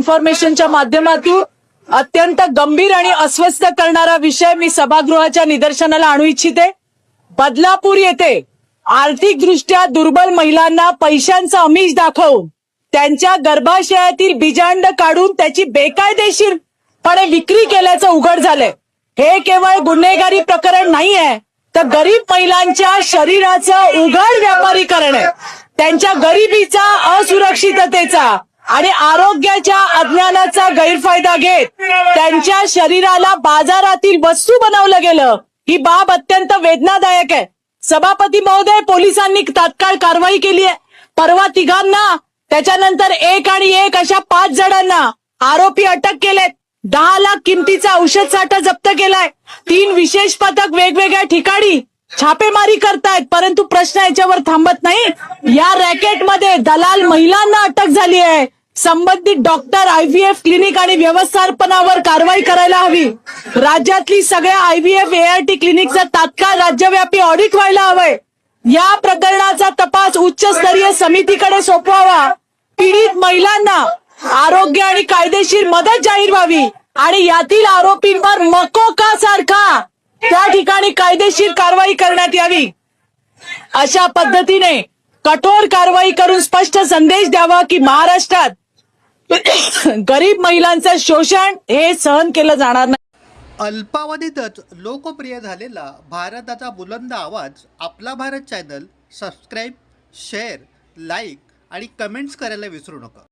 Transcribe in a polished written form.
इन्फॉर्मेशनच्या माध्यमातून अत्यंत गंभीर आणि अस्वस्थ करणारा विषय मी सभागृहाच्या निदर्शनाला आणू इच्छिते। बदलापूर येथे आर्थिकदृष्ट्या दुर्बल महिलांना पैशांचा आमिष दाखवून त्यांच्या गर्भाशयातील बीजांड काढून त्याची बेकायदेशीरपणे विक्री केल्याचं उघड झालंय। हे केवळ गुन्हेगारी प्रकरण नाहीये, तर गरीब महिलांच्या शरीराचं उघड व्यापारीकरण आहे। त्यांच्या गरिबीचा, असुरक्षिततेचा आणि आरोग्याच्या अज्ञानाचा गैरफायदा घेत त्यांच्या शरीराला बाजारातील वस्तू बनवलं गेलं। ही बाब अत्यंत वेदनादायक आहे। सभापती महोदय, पोलिसांनी तात्काळ कारवाई केली आहे। परवा तिघांना, त्याच्यानंतर एक आणि एक अशा 5 जणांना आरोपी अटक केलेत। 10 लाख किमतीचा औषध साठा जप्त केलाय। 3 विशेष पथक वेगवेगळ्या ठिकाणी छापेमारी करतायत, परंतु प्रश्न याच्यावर थांबत नाही। या रॅकेटमध्ये दलाल महिलांना अटक झाली आहे। संबंधित डॉक्टर, IVF क्लिनिक आणि व्यवस्थापनावर कारवाई करायला हवी। राज्यातली सगळ्या IVF ART क्लिनिकचं तात्काळ राज्यव्यापी ऑडिट व्हायला हवंय। या प्रकरणाचा तपास उच्चस्तरीय समितीकडे सोपवावा। पीडित महिलांना आरोग्य आणि कायदेशीर मदत जाहीर व्हावी आणि यातील आरोपींवर मकोका सारखा त्या ठिकाणी कायदेशीर कारवाई करण्यात यावी। अशा पद्धतीने कठोर कारवाई करून स्पष्ट संदेश द्यावा की महाराष्ट्रात गरीब महिलांचं शोषण हे सहन केलं जाणार नाही। अल्पावधीतच लोकप्रिय झालेला भारताचा बुलंद आवाज आपला Bharat channel subscribe, share, like आणि कमेंट्स करायला विसरू नका।